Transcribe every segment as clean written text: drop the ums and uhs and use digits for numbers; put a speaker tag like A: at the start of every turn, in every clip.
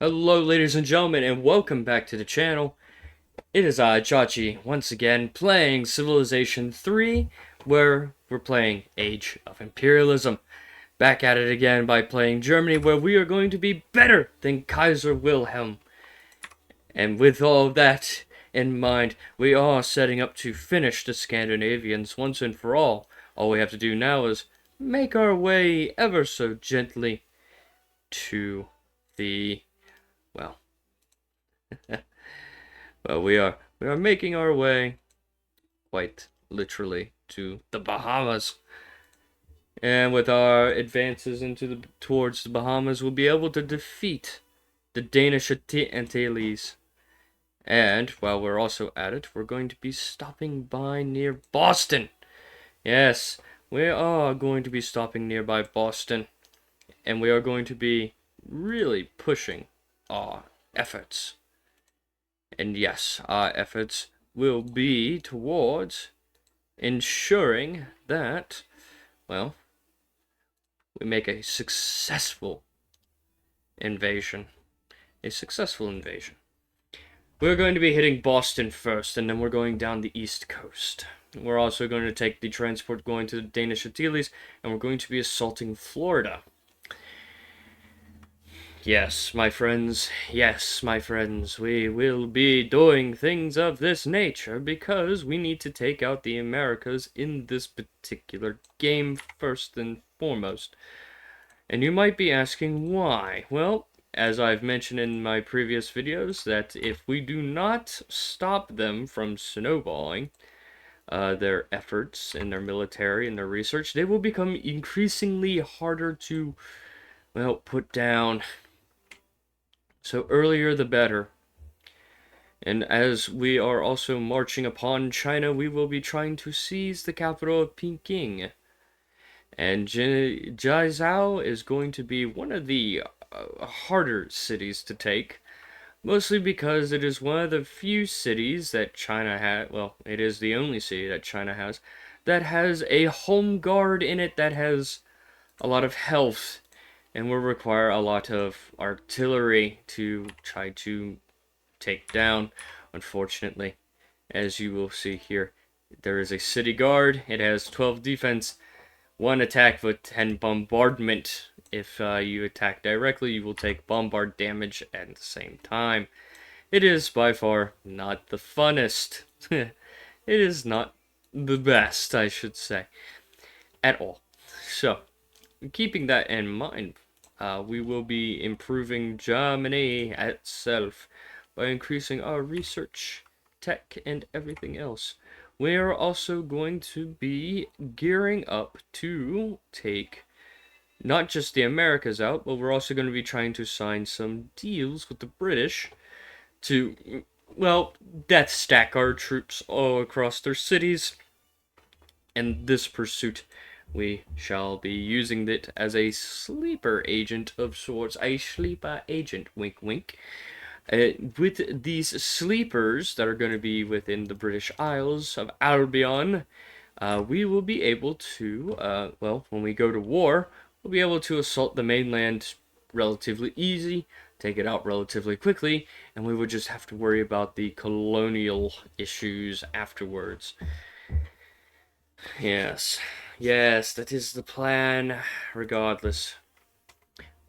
A: Hello ladies and gentlemen, and welcome back to the channel. It is I, Chachi, once again playing Civilization 3, where we're playing Age of Imperialism. Back at it again by playing Germany, where we are going to be better than Kaiser Wilhelm. And with all of that in mind, we are setting up to finish the Scandinavians once and for all. All we have to do now is make our way ever so gently to the, well, we are making our way, quite literally, to the Bahamas. And with our advances towards the Bahamas, we'll be able to defeat the Danish Antilles. And while we're also at it, we're going to be stopping by near Boston. Yes, we are going to be stopping nearby Boston, and we are going to be really pushing our efforts. And yes, our efforts will be towards ensuring that, well, we make a successful invasion. A successful invasion. We're going to be hitting Boston first, and then we're going down the East Coast. We're also going to take the transport going to the Danish Antilles, and we're going to be assaulting Florida. Yes, my friends, we will be doing things of this nature because we need to take out the Americas in this particular game first and foremost. And you might be asking why. Well, as I've mentioned in my previous videos, that if we do not stop them from snowballing their efforts in their military and their research, they will become increasingly harder to, well, put down. So earlier the better. And as we are also marching upon China, we will be trying to seize the capital of Peking. And Jiazhou is going to be one of the harder cities to take, mostly because it is one of the few cities that China has, well, it is the only city that China has, that has a home guard in it that has a lot of health and will require a lot of artillery to try to take down. Unfortunately, as you will see here, there is a city guard. It has 12 defense, 1 attack with 10 bombardment. If you attack directly, you will take bombard damage at the same time. It is by far not the funnest. It is not the best, I should say, at all. So, keeping that in mind, we will be improving Germany itself by increasing our research, tech, and everything else. We are also going to be gearing up to take not just the Americas out, but we're also going to be trying to sign some deals with the British to, well, death stack our troops all across their cities. In this pursuit, we shall be using it as a sleeper agent of sorts. A sleeper agent, wink wink. With these sleepers that are going to be within the British Isles of Albion, we will be able to, well, when we go to war, we'll be able to assault the mainland relatively easy, take it out relatively quickly, and we would just have to worry about the colonial issues afterwards. Yes, that is the plan, regardless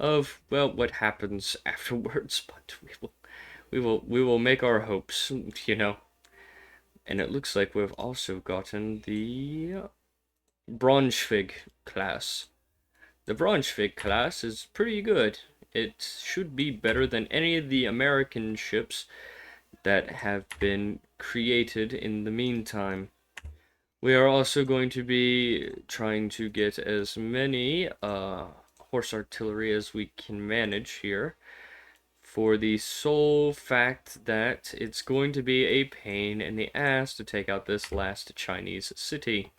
A: of, well, what happens afterwards, but we will make our hopes, you know. And it looks like we've also gotten the Braunschweig class. The Braunschweig class is pretty good. It should be better than any of the American ships that have been created in the meantime. We are also going to be trying to get as many horse artillery as we can manage here, for the sole fact that it's going to be a pain in the ass to take out this last Chinese city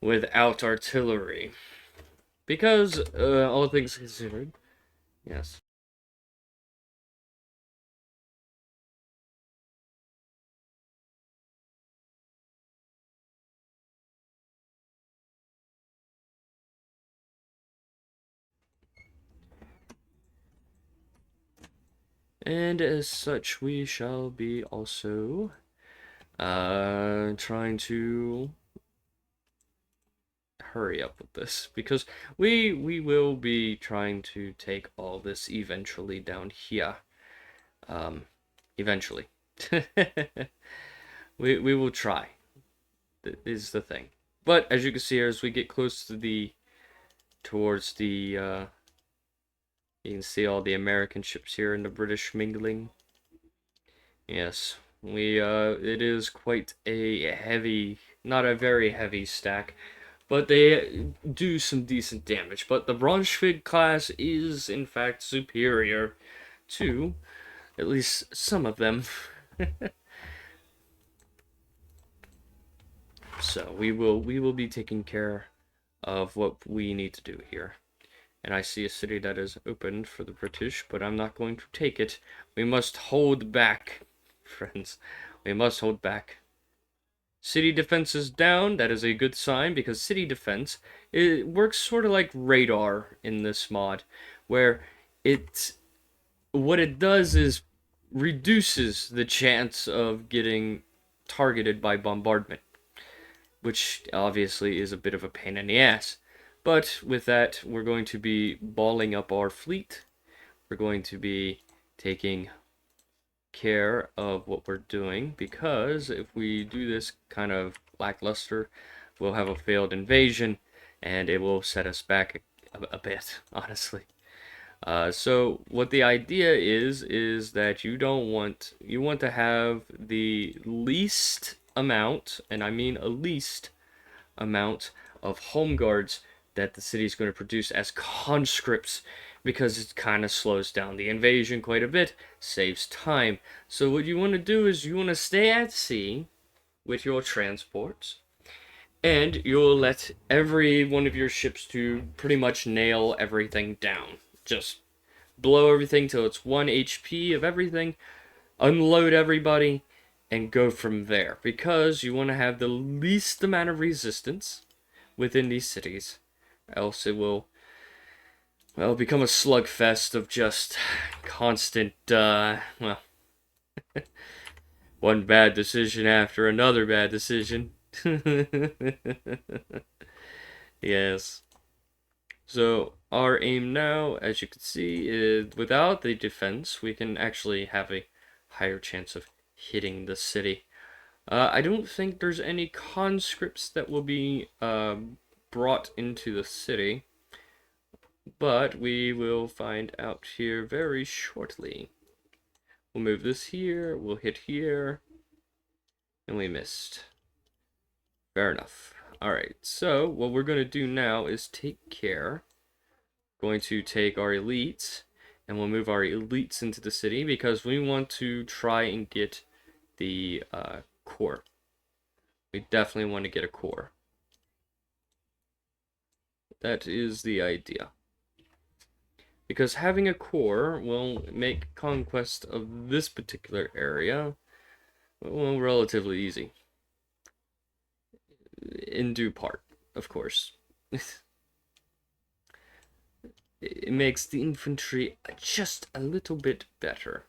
A: without artillery. Because, all things considered, yes. And as such, we shall be also trying to hurry up with this, because we will be trying to take all this eventually down here. Eventually. we will try. Is the thing. But as you can see here, as we get close to towards the you can see all the American ships here and the British mingling. Yes, it is quite a heavy, not a very heavy stack, but they do some decent damage. But the Braunschweig class is in fact superior to at least some of them. So we will be taking care of what we need to do here. And I see a city that is opened for the British, but I'm not going to take it. We must hold back, friends. We must hold back. City defense is down. That is a good sign, because city defense, it works sort of like radar in this mod, where what it does is reduces the chance of getting targeted by bombardment, which obviously is a bit of a pain in the ass. But with that, we're going to be balling up our fleet. We're going to be taking care of what we're doing, because if we do this kind of lackluster, we'll have a failed invasion, and it will set us back a bit, honestly. So what the idea is that you want to have the least amount, and I mean a least amount of home guards that the city is going to produce as conscripts, because it kind of slows down the invasion quite a bit, saves time. So what you want to do is you want to stay at sea with your transports, and you'll let every one of your ships to pretty much nail everything down. Just blow everything till it's 1 HP of everything, unload everybody, and go from there, because you want to have the least amount of resistance within these cities, else it will, well, become a slugfest of just constant, well, one bad decision after another bad decision. Yes. So our aim now, as you can see, is without the defense, we can actually have a higher chance of hitting the city. I don't think there's any conscripts that will be brought into the city, but we will find out here very shortly. We'll move this here, we'll hit here, and we missed. Fair enough. Alright, so what we're going to do now is take care. Going to take our elites, and we'll move our elites into the city, because we want to try and get the core. We definitely want to get a core. That is the idea. Because having a core will make conquest of this particular area, well, relatively easy. In due part, of course. It makes the infantry just a little bit better.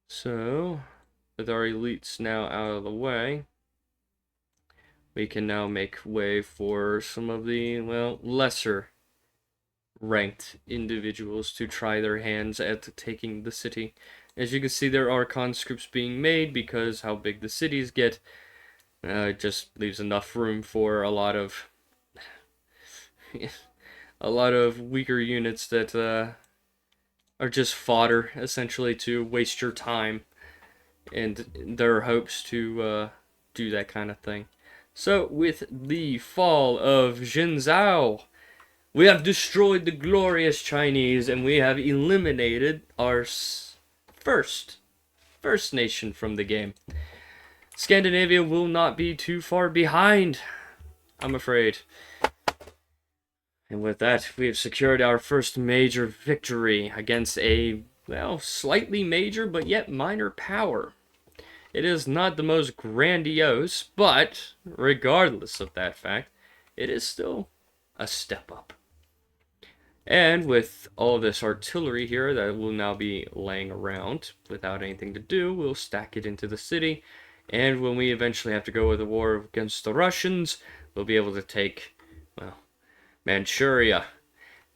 A: So, with our elites now out of the way, we can now make way for some of the, well, lesser ranked individuals to try their hands at taking the city. As you can see, there are conscripts being made, because how big the cities get just leaves enough room for a lot of weaker units that are just fodder, essentially, to waste your time and their hopes to do that kind of thing. So, with the fall of Jinzhou, we have destroyed the glorious Chinese, and we have eliminated our first nation from the game. Scandinavia will not be too far behind, I'm afraid. And with that, we have secured our first major victory against a, well, slightly major but yet minor power. It is not the most grandiose, but regardless of that fact, it is still a step up. And with all this artillery here that will now be laying around without anything to do, we'll stack it into the city. And when we eventually have to go with a war against the Russians, we'll be able to take, well, Manchuria.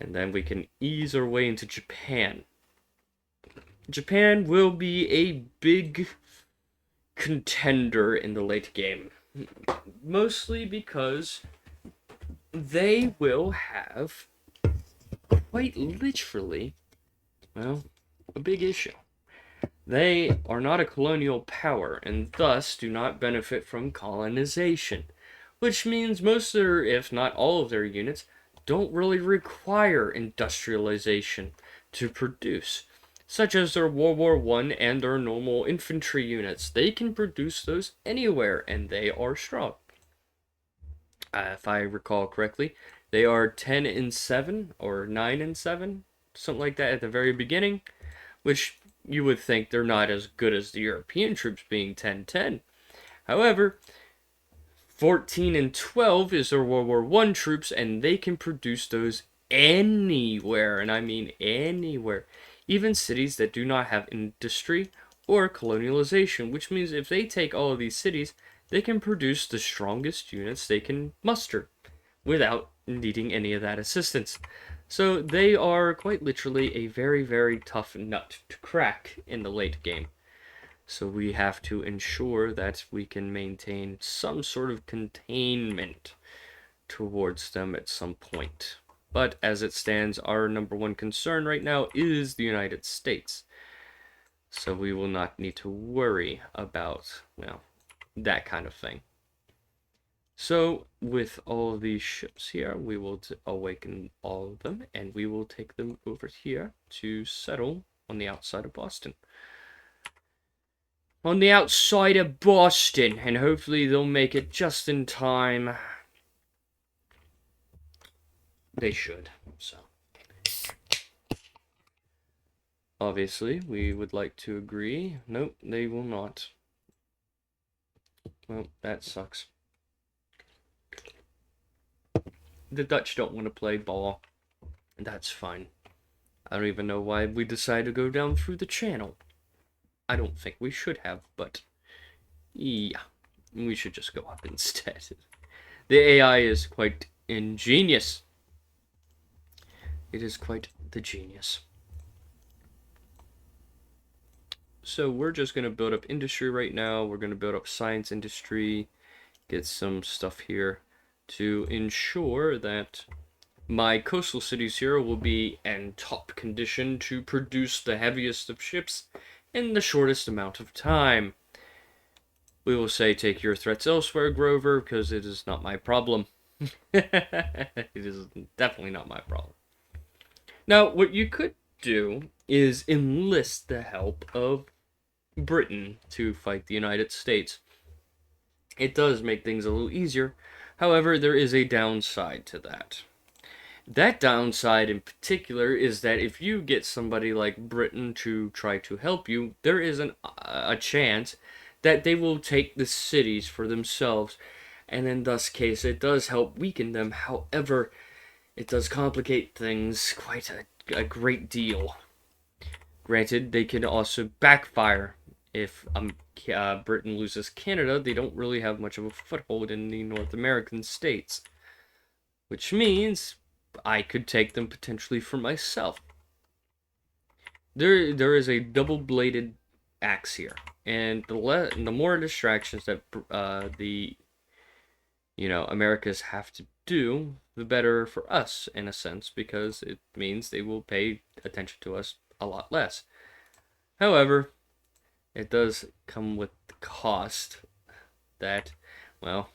A: And then we can ease our way into Japan. Japan will be a big contender in the late game. Mostly because they will have quite literally, well, a big issue. They are not a colonial power and thus do not benefit from colonization, which means most of their, if not all of their units, don't really require industrialization to produce, such as their World War I and their normal infantry units. They can produce those anywhere and they are strong. If I recall correctly, they are 10 and 7 or 9 and 7, something like that at the very beginning, which you would think they're not as good as the European troops being 10-10. However, 14 and 12 is their World War I troops, and they can produce those anywhere, and I mean anywhere. Even cities that do not have industry or colonialization, which means if they take all of these cities, they can produce the strongest units they can muster without needing any of that assistance. So they are quite literally a very, very tough nut to crack in the late game. So we have to ensure that we can maintain some sort of containment towards them at some point. But as it stands, our number one concern right now is the United States. So we will not need to worry about, well, that kind of thing. So with all of these ships here, we will awaken all of them, and we will take them over here to settle on the outside of Boston. On the outside of Boston, and hopefully they'll make it just in time. They should, so. Obviously, we would like to agree. Nope, they will not. Well, that sucks. The Dutch don't want to play ball. That's fine. I don't even know why we decided to go down through the channel. I don't think we should have, but yeah, we should just go up instead. The AI is quite ingenious. It is quite the genius. So we're just going to build up industry right now. We're going to build up science industry, get some stuff here to ensure that my coastal cities here will be in top condition to produce the heaviest of ships in the shortest amount of time. We will say take your threats elsewhere, Grover, because it is not my problem. It is definitely not my problem. Now, what you could do is enlist the help of Britain to fight the United States. It does make things a little easier. However, there is a downside to that. That downside in particular is that if you get somebody like Britain to try to help you, there is a chance that they will take the cities for themselves, and in thus case it does help weaken them. However, it does complicate things quite a great deal. Granted, they can also backfire. If Britain loses Canada, they don't really have much of a foothold in the North American states, which means I could take them potentially for myself. There is a double-bladed axe here, and the more distractions that the Americas have to do, the better for us in a sense, because it means they will pay attention to us a lot less. However, it does come with the cost that, well,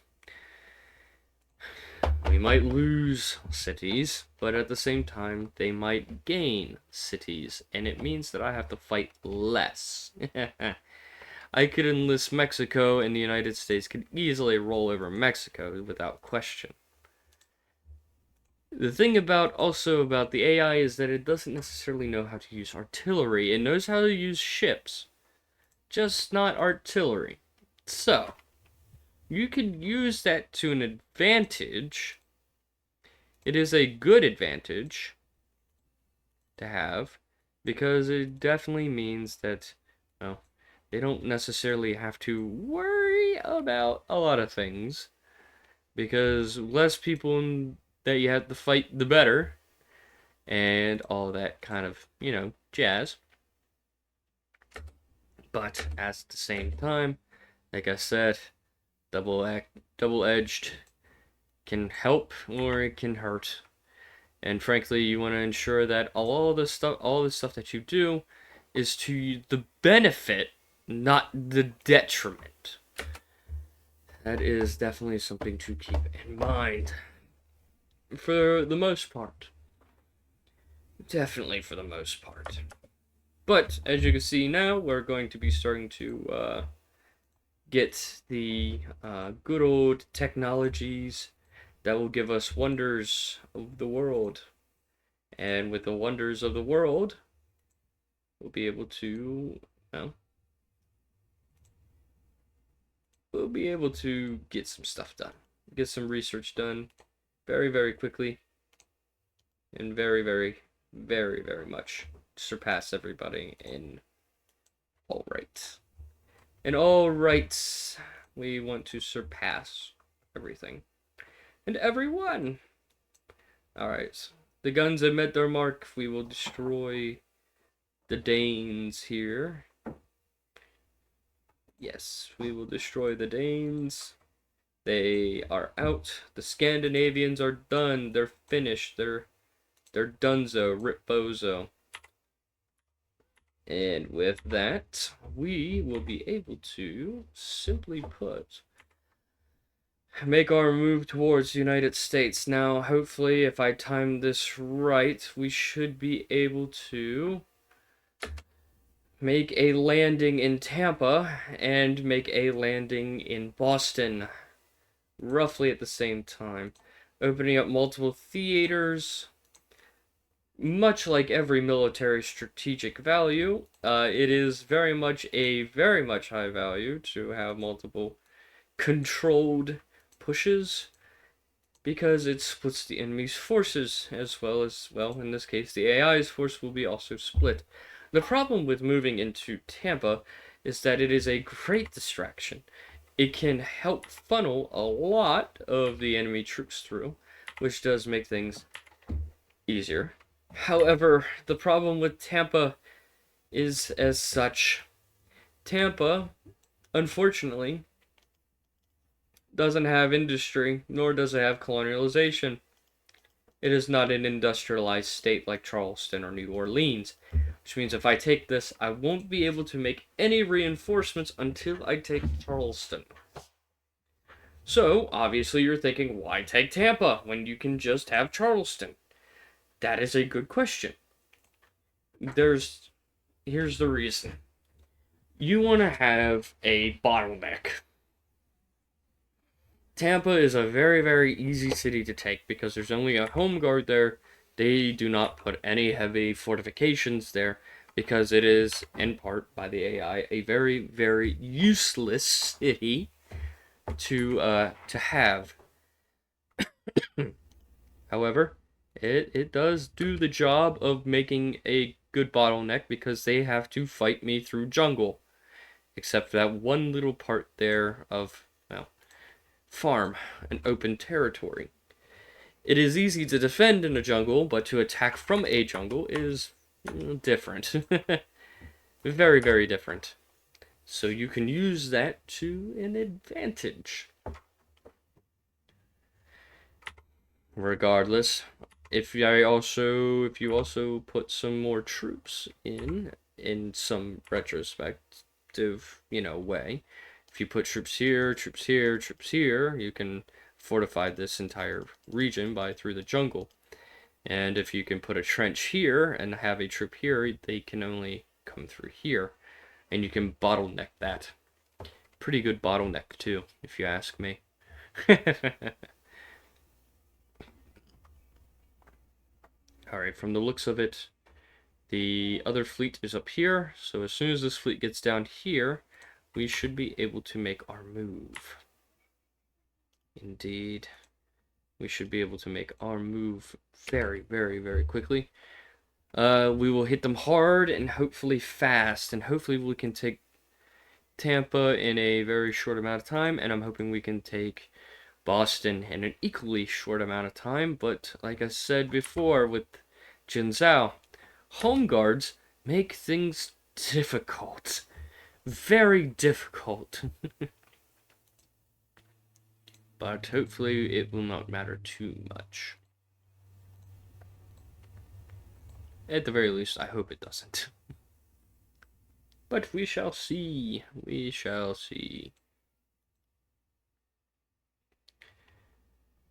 A: we might lose cities, but at the same time, they might gain cities, and it means that I have to fight less. I could enlist Mexico, and the United States could easily roll over Mexico without question. The thing about the AI is that it doesn't necessarily know how to use artillery. It knows how to use ships, just not artillery. So, you could use that to an advantage. It is a good advantage, to have, because it definitely means that, well, they don't necessarily have to worry about a lot of things, because less people that you have to fight, the better, and all that kind of, jazz. But at the same time, like I said, double-edged can help or it can hurt. And frankly, you want to ensure that all the stuff that you do is to the benefit, not the detriment. That is definitely something to keep in mind. For the most part. Definitely for the most part. But, as you can see now, we're going to be starting to get the good old technologies that will give us wonders of the world. And with the wonders of the world, we'll be able to, well, we'll be able to get some stuff done. Get some research done very, very quickly. And very, very, very, very much surpass everybody in all rights. In all rights, we want to surpass everything. And everyone! Alright, the guns have met their mark. We will destroy the Danes here. Yes, we will destroy the Danes. They are out. The Scandinavians are done. They're finished. They're donezo, rip bozo. And with that, we will be able to simply put make our move towards the United States. Now, hopefully, if I time this right, we should be able to make a landing in Tampa and make a landing in Boston roughly at the same time, opening up multiple theaters. Much like every military strategic value, it is very much high value to have multiple controlled pushes, because it splits the enemy's forces, as well as, well, in this case, the AI's force will be also split. The problem with moving into Tampa is that it is a great distraction. It can help funnel a lot of the enemy troops through, which does make things easier. However, the problem with Tampa is as such. Tampa, unfortunately, doesn't have industry, nor does it have colonialization. It is not an industrialized state like Charleston or New Orleans, which means if I take this, I won't be able to make any reinforcements until I take Charleston. So, obviously you're thinking, why take Tampa when you can just have Charleston? That is a good question. Here's the reason. You want to have a bottleneck. Tampa is a very, very easy city to take because there's only a home guard there. They do not put any heavy fortifications there because it is, in part by the AI, a very, very useless city to have. However, it does do the job of making a good bottleneck because they have to fight me through jungle. Except for that one little part there of, well, farm and open territory. It is easy to defend in a jungle, but to attack from a jungle is different. Very, very different. So you can use that to an advantage. Regardless, if you also put some more troops in some retrospective, way, if you put troops here, troops here, troops here, you can fortify this entire region through the jungle. And if you can put a trench here and have a troop here, they can only come through here. And you can bottleneck that. Pretty good bottleneck too, if you ask me. Alright, from the looks of it, the other fleet is up here. So as soon as this fleet gets down here, we should be able to make our move. Indeed. We should be able to make our move very, very, very quickly. We will hit them hard and hopefully fast, and hopefully we can take Tampa in a very short amount of time, and I'm hoping we can take Boston in an equally short amount of time. But like I said before with Jinzhou, home guards make things difficult. Very difficult. But hopefully it will not matter too much. At the very least, I hope it doesn't. But we shall see. We shall see.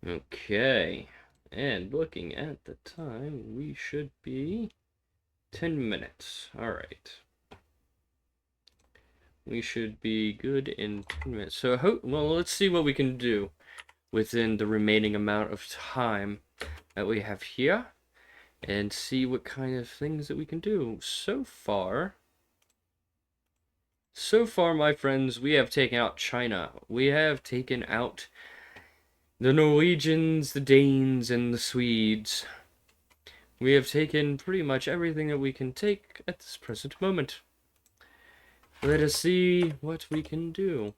A: Okay. And looking at the time, we should be 10 minutes. Alright. We should be good in 10 minutes. So, well, let's see what we can do within the remaining amount of time that we have here. And see what kind of things that we can do. So far, my friends, we have taken out China. We have taken out the Norwegians, the Danes, and the Swedes. We have taken pretty much everything that we can take at this present moment. Let us see what we can do.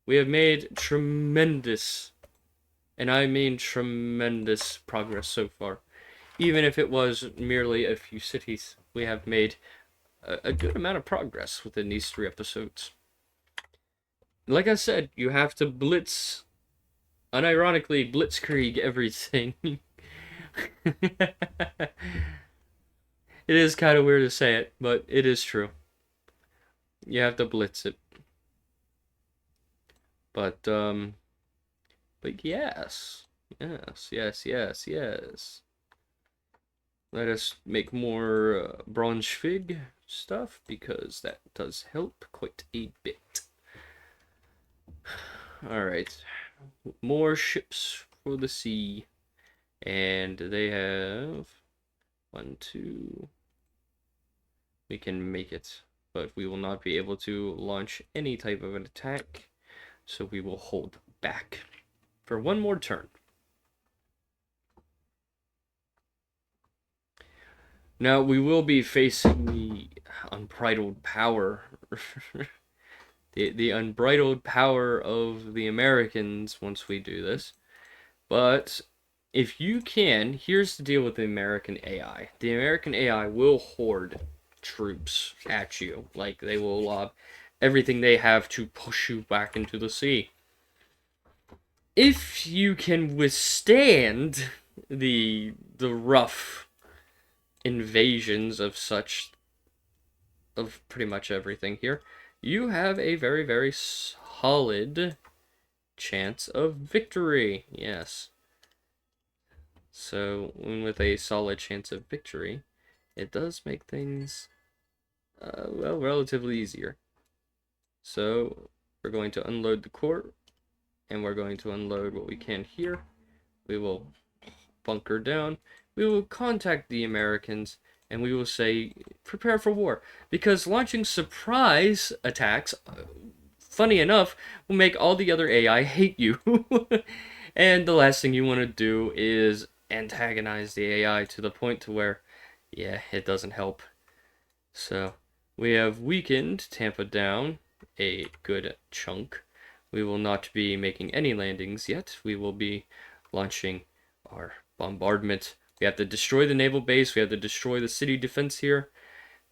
A: We have made tremendous, and I mean tremendous, progress so far. Even if it was merely a few cities, we have made a good amount of progress within these 3 episodes. Like I said, you have to blitz, unironically, blitzkrieg everything. It is kind of weird to say it, but it is true. You have to blitz it. But yes. Yes. Let us make more Braunschweig stuff, because that does help quite a bit. Alright. More ships for the sea. And they have 1, 2. We can make it, but we will not be able to launch any type of an attack, so we will hold back for 1 more turn. Now, we will be facing the unbridled power. the unbridled power of the Americans once we do this. But if you can, here's the deal with the American AI. The American AI will hoard troops at you. Like, they will lob everything they have to push you back into the sea. If you can withstand the rough invasions of pretty much everything here, you have a very, very solid chance of victory. Yes. So, with a solid chance of victory, it does make things, well, relatively easier. So, we're going to unload the court, and we're going to unload what we can here. We will bunker down. We will contact the Americans, and we will say, prepare for war. Because launching surprise attacks, funny enough, will make all the other AI hate you. And the last thing you want to do is antagonize the AI to the point to where, yeah, it doesn't help. So, we have weakened Tampa down a good chunk. We will not be making any landings yet. We will be launching our bombardment. We have to destroy the naval base. We have to destroy the city defense here.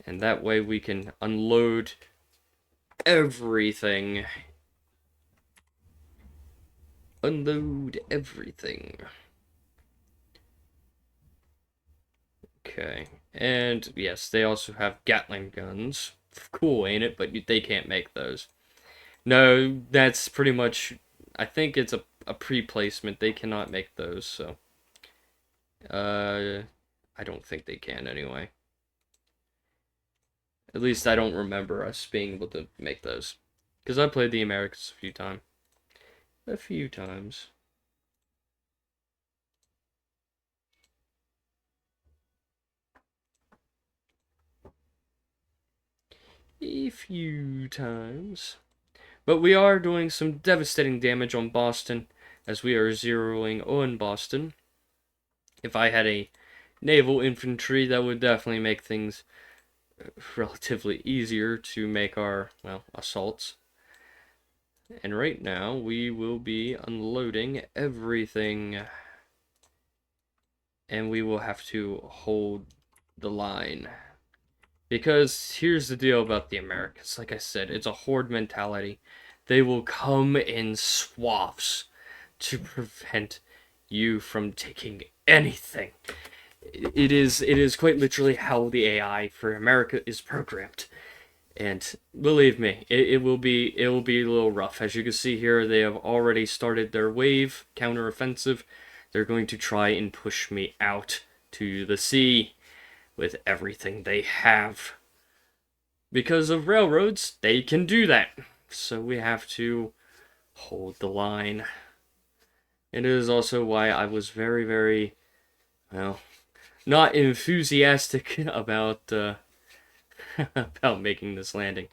A: And that way we can unload everything. Unload everything. Okay. And yes, they also have Gatling guns. Cool, ain't it? But they can't make those. No, that's pretty much, I think it's a pre-placement. They cannot make those, so. I don't think they can anyway. At least I don't remember us being able to make those. Because I played the Americans a few times. A few times. But we are doing some devastating damage on Boston, as we are zeroing on Boston. If I had a naval infantry, that would definitely make things relatively easier to make our, well, assaults. And right now, we will be unloading everything. And we will have to hold the line. Because here's the deal about the Americans. Like I said, it's a horde mentality. They will come in swaths to prevent you from taking anything. It is quite literally how the AI for America is programmed. And believe me, it will be a little rough. As you can see here, they have already started their wave counteroffensive. They're going to try and push me out to the sea with everything they have. Because of railroads, they can do that. So we have to hold the line. It is also why I was very, very, well, not enthusiastic about about making this landing.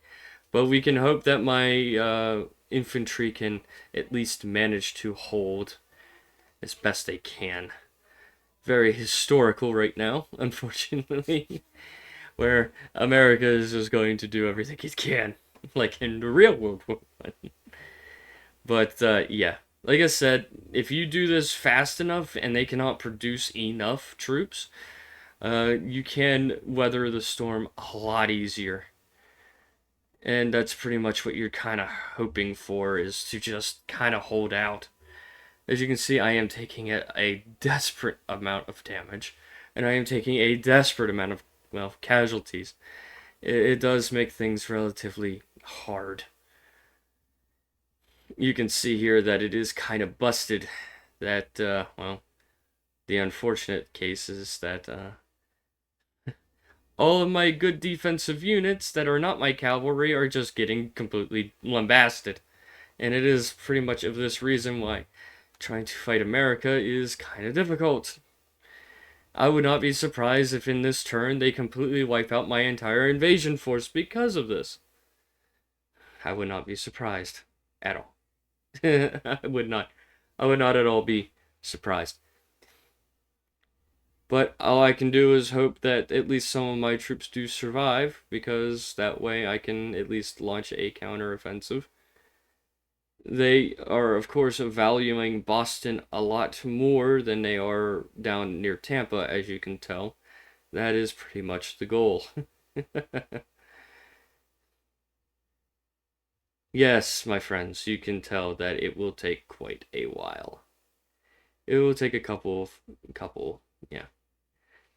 A: But we can hope that my infantry can at least manage to hold as best they can. Very historical right now, unfortunately, where America is just going to do everything it can, like in the real World War One. But yeah, like I said, if you do this fast enough and they cannot produce enough troops, you can weather the storm a lot easier. And that's pretty much what you're kind of hoping for, is to just kind of hold out. As you can see, I am taking a desperate amount of damage, and I am taking a desperate amount of, well, casualties. It does make things relatively hard. You can see here that it is kind of busted. That, well, the unfortunate case is that all of my good defensive units that are not my cavalry are just getting completely lambasted. And it is pretty much of this reason why trying to fight America is kind of difficult. I would not be surprised if in this turn they completely wipe out my entire invasion force because of this. I would not be surprised at all. I would not. I would not at all be surprised. But all I can do is hope that at least some of my troops do survive, because that way I can at least launch a counteroffensive. They are, of course, valuing Boston a lot more than they are down near Tampa, as you can tell. That is pretty much the goal. Yes, my friends, you can tell that it will take quite a while. It will take a couple, yeah.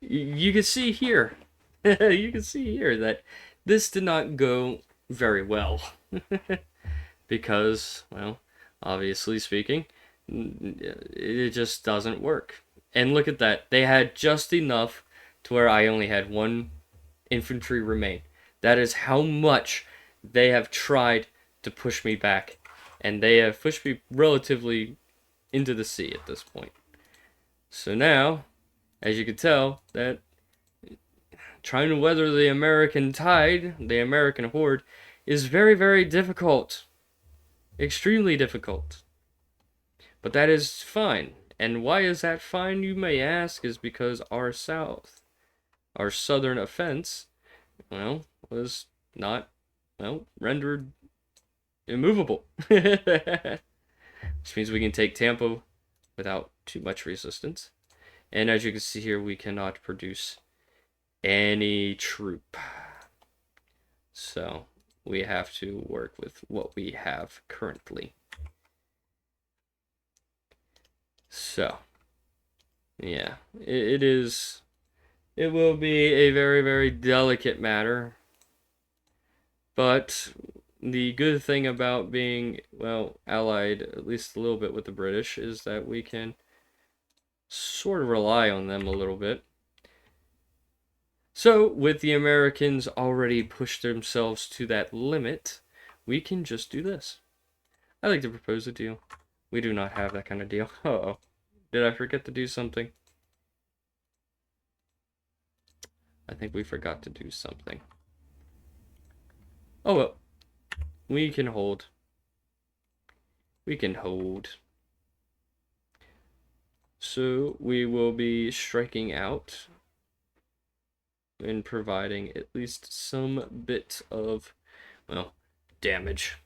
A: You can see here, you can see here that this did not go very well. Because, well, obviously speaking, it just doesn't work. And look at that. They had just enough to where I only had one infantry remain. That is how much they have tried to push me back. And they have pushed me relatively into the sea at this point. So now, as you can tell, that trying to weather the American tide, the American horde, is very, very difficult. Extremely difficult. But that is fine. And why is that fine, you may ask, is because our southern offense, well, was not, well, rendered immovable. Which means we can take Tampa without too much resistance. And as you can see here, we cannot produce any troop. So we have to work with what we have currently. So, yeah, it is. It will be a very, very delicate matter. But the good thing about being, well, allied at least a little bit with the British is that we can sort of rely on them a little bit. So, with the Americans already pushed themselves to that limit, we can just do this. I like to propose a deal. We do not have that kind of deal. Uh-oh. Did I forget to do something? I think we forgot to do something. Oh well. We can hold. We can hold. So we will be striking out and providing at least some bit of, well, damage.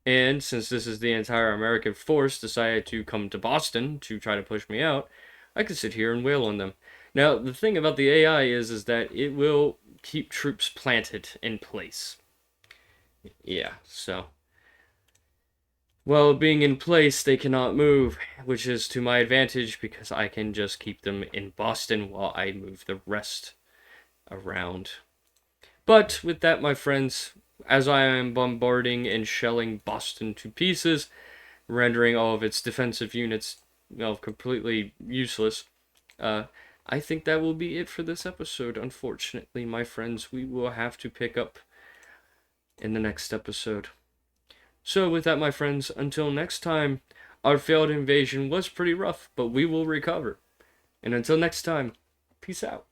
A: And since this is the entire American force decided to come to Boston to try to push me out, I could sit here and wail on them. Now, the thing about the AI is that it will keep troops planted in place. Yeah, so. Well, being in place, they cannot move, which is to my advantage because I can just keep them in Boston while I move the rest around. But with that, my friends, as I am bombarding and shelling Boston to pieces, rendering all of its defensive units, well, completely useless, uh, I think that will be it for this episode. Unfortunately, my friends, we will have to pick up in the next episode. So, with that, my friends, until next time, our failed invasion was pretty rough, but we will recover. And until next time, peace out.